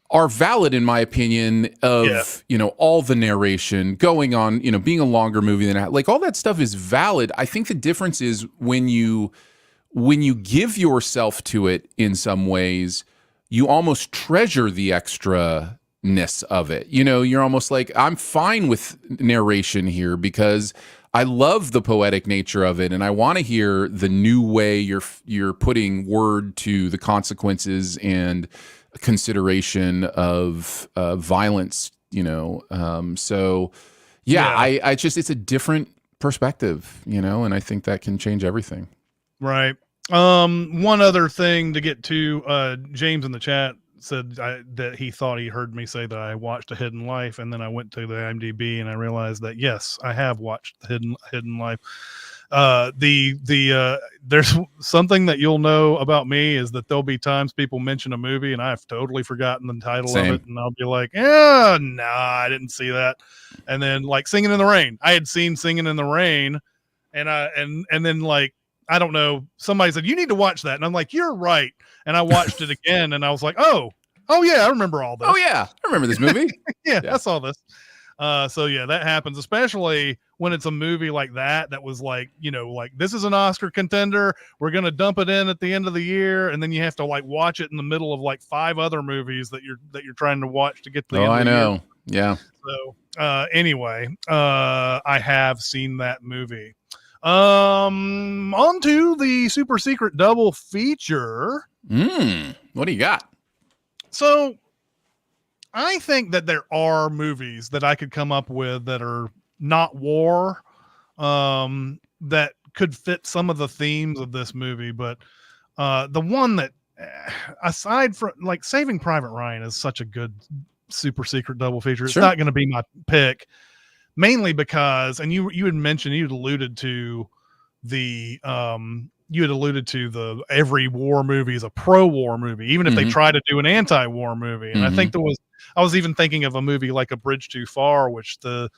are valid in my opinion of, you know, all the narration going on, you know, being a longer movie than like all that stuff is valid. I think the difference is when you give yourself to it in some ways, you almost treasure the extra-ness of it. You know, you're almost like, I'm fine with narration here because I love the poetic nature of it, and I want to hear the new way you're putting word to the consequences and consideration of violence. You know, so yeah, I just, it's a different perspective, you know, and I think that can change everything. Right. One other thing to get to, James in the chat said that he thought he heard me say that I watched A Hidden Life, and then I went to the IMDb and I realized that yes, I have watched The Hidden Life. There's something that you'll know about me is that there'll be times people mention a movie and I've totally forgotten the title of it, and I'll be like, yeah, nah, I didn't see that. And then like Singing in the Rain, I had seen Singing in the Rain, and then like, I don't know, somebody said, you need to watch that. And I'm like, you're right. And I watched it again and I was like, oh yeah, I remember all this. Oh yeah, I remember this movie. yeah, I saw this. So yeah, that happens, especially when it's a movie like that was like, you know, like this is an Oscar contender. We're going to dump it in at the end of the year. And then you have to like watch it in the middle of like 5 other movies that you're trying to watch to get to the end of the year. Yeah. So anyway, I have seen that movie. On to the super secret double feature. What do you got? So I think that there are movies that I could come up with that are not war, that could fit some of the themes of this movie. But the one that, aside from like Saving Private Ryan, is such a good super secret double feature. It's not going to be my pick. Mainly because, and you had mentioned, you had alluded to the every war movie is a pro-war movie, even if they try to do an anti-war movie. And I think I was even thinking of a movie like A Bridge Too Far, which I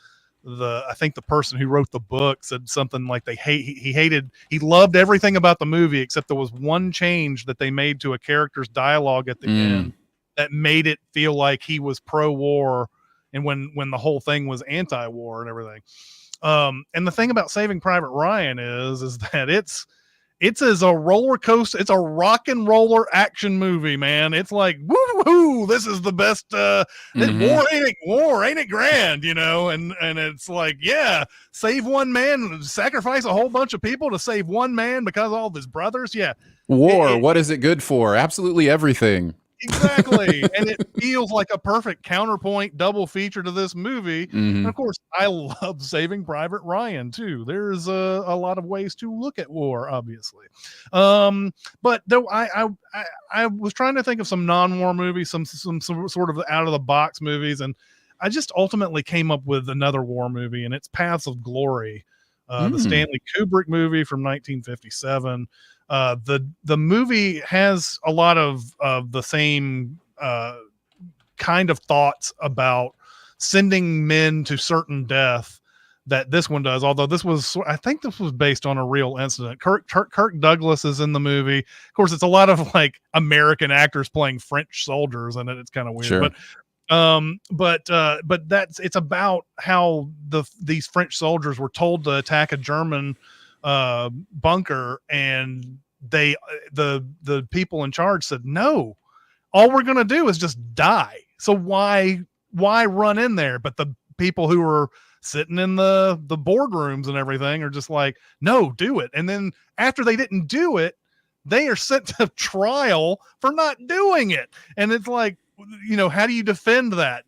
think the person who wrote the book said something like he loved everything about the movie except there was one change that they made to a character's dialogue at the end that made it feel like he was pro-war, and when the whole thing was anti-war and everything. And the thing about Saving Private Ryan is that it's as a roller coaster. It's a rock and roller action movie, man. It's like, woo, this is the best. War ain't it grand, you know? And it's like, yeah, save one man, sacrifice a whole bunch of people to save one man because of all of his brothers. Yeah. War. What is it good for? Absolutely everything. Exactly. And it feels like a perfect counterpoint double feature to this movie. And Mhm. of course, I love Saving Private Ryan too. There's a lot of ways to look at war, obviously. But though I was trying to think of some non-war movies, some sort of out of the box movies, and I just ultimately came up with another war movie, and it's Paths of Glory, the Mm. Stanley Kubrick movie from 1957. The movie has a lot of the same kind of thoughts about sending men to certain death that this one does. Although I think this was based on a real incident. Kirk Douglas is in the movie. Of course, it's a lot of like American actors playing French soldiers, and it's kind of weird. Sure. But it's about how these French soldiers were told to attack a German bunker, and the people in charge said, no, all we're going to do is just die. So why run in there? But the people who were sitting in the boardrooms and everything are just like, no, do it. And then after they didn't do it, they are sent to trial for not doing it. And it's like, how do you defend that?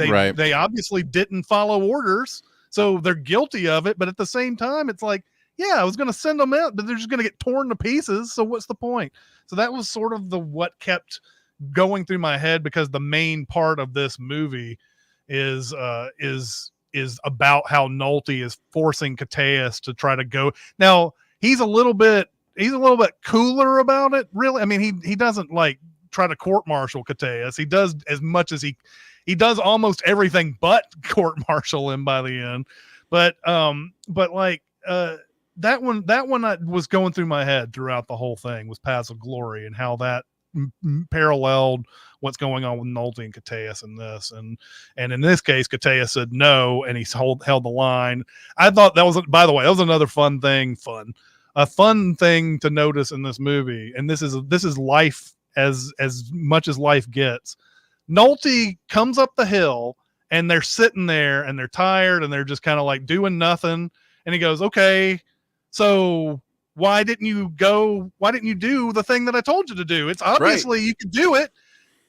Right. They obviously didn't follow orders, so they're guilty of it. But at the same time, it's like, yeah, I was going to send them out, but they're just going to get torn to pieces. So what's the point? So that was sort of what kept going through my head, because the main part of this movie is about how Nolte is forcing Cateus to try to go. Now he's a little bit cooler about it. Really, I mean, he doesn't like try to court martial Cateus. He does as much as he does almost everything but court martial him by the end. But like that one was going through my head throughout the whole thing, was Paths of Glory, and how that paralleled what's going on with Nolte and Cateus in this. And in this case, Cateus said no, and he held the line. I thought that was, by the way, that was another fun thing to notice in this movie. And this is life as much as life gets. Nolte comes up the hill, and they're sitting there, and they're tired, and they're just kind of like doing nothing. And he goes, okay, so why didn't you do the thing that I told you to do? It's obviously right. You could do it.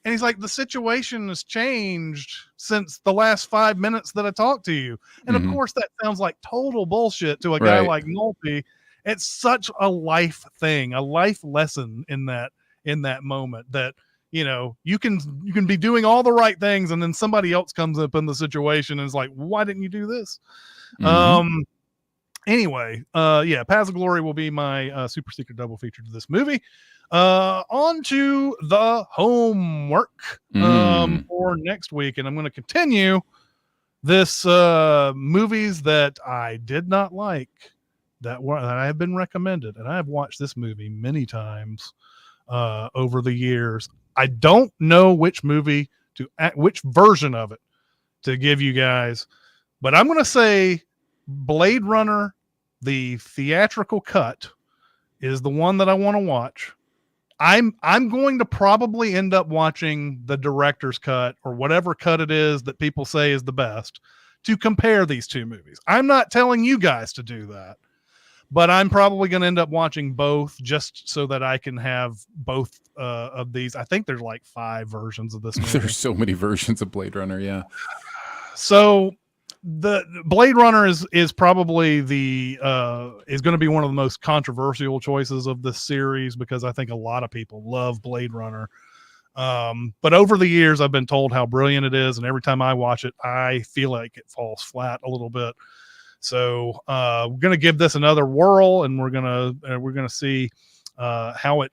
And he's like, the situation has changed since the last 5 minutes that I talked to you. And of course that sounds like total bullshit to a guy like Nolte. It's such a life thing, a life lesson in that moment, that, you can be doing all the right things, and then somebody else comes up in the situation and is like, why didn't you do this? Anyway, Paths of Glory will be my super secret double feature to this movie. On to the homework for next week, and I'm going to continue this movies that I did not like that I have been recommended, and I have watched this movie many times over the years. I don't know which version of it to give you guys, but I'm going to say Blade Runner, the theatrical cut, is the one that I want to watch. I'm going to probably end up watching the director's cut, or whatever cut it is that people say is the best, to compare these two movies. I'm not telling you guys to do that, but I'm probably going to end up watching both, just so that I can have both of these. I think there's like 5 versions of this movie. There's so many versions of Blade Runner, yeah. So the Blade Runner is probably is going to be one of the most controversial choices of this series, because I think a lot of people love Blade Runner. But over the years, I've been told how brilliant it is, and every time I watch it, I feel like it falls flat a little bit. So we're going to give this another whirl, and we're going to see how it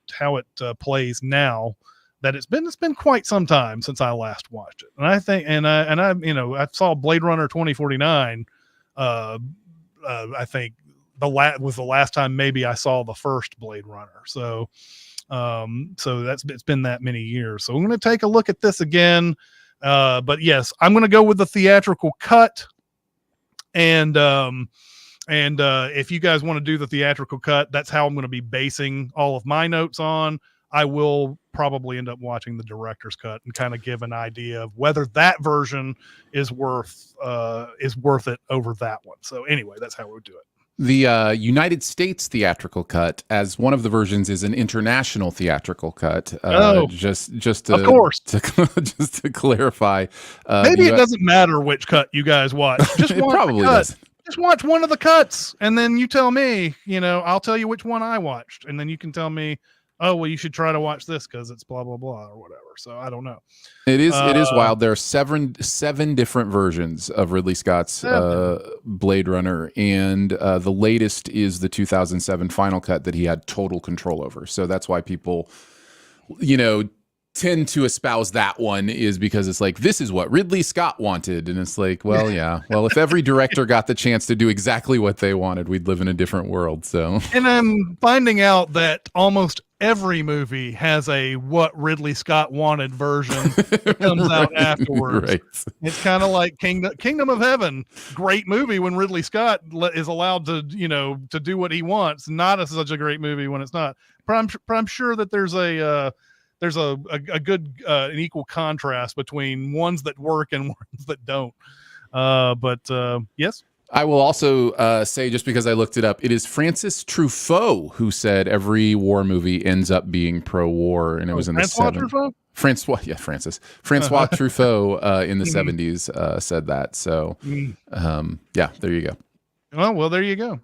plays now that it's been quite some time since I last watched it. And I think, I saw Blade Runner 2049. I think was the last time maybe I saw the first Blade Runner. So it's been that many years. So I'm going to take a look at this again. But yes, I'm going to go with the theatrical cut. And if you guys want to do the theatrical cut, that's how I'm going to be basing all of my notes on. I will probably end up watching the director's cut and kind of give an idea of whether that version is worth it over that one. So anyway, that's how we'll do it. The United States theatrical cut, as one of the versions, is an international theatrical cut. Just of to, course. just to clarify, Maybe it doesn't matter which cut you guys watch. Just it watch probably the cut. doesn't. Just watch one of the cuts, and then you tell me. I'll tell you which one I watched, and then you can tell me, oh, well, you should try to watch this because it's blah blah blah or whatever. So I don't know. It is wild. There are seven different versions of Ridley Scott's Blade Runner, and the latest is the 2007 final cut that he had total control over. So that's why people, tend to espouse that one, is because it's like, this is what Ridley Scott wanted. And it's like, well, yeah. Well, if every director got the chance to do exactly what they wanted, we'd live in a different world. So, and I'm finding out that almost every movie has a what Ridley Scott wanted version that comes out afterwards. Right. It's kind of like Kingdom of Heaven. Great movie when Ridley Scott is allowed to, to do what he wants. Not such a great movie when it's not. But I'm sure that there's a good an equal contrast between ones that work and ones that don't. Yes. I will also say, just because I looked it up, it is Francis Truffaut who said every war movie ends up being pro-war, and it was in the 70s. Francois Truffaut in the 70s said that. So, yeah, there you go. Oh, well, there you go.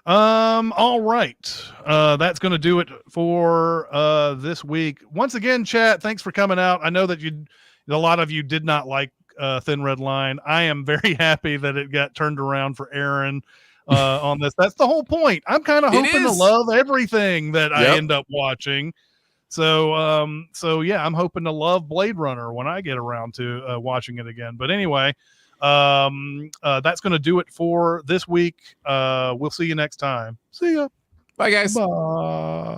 All right. That's going to do it for this week. Once again, chat, thanks for coming out. I know that a lot of you did not like Thin Red Line. I am very happy that it got turned around for Aaron on this. That's the whole point. I'm kind of hoping to love everything that I end up watching. So yeah, I'm hoping to love Blade Runner when I get around to watching it again. But anyway, that's going to do it for this week. We'll see you next time. See ya. Bye, guys. Bye.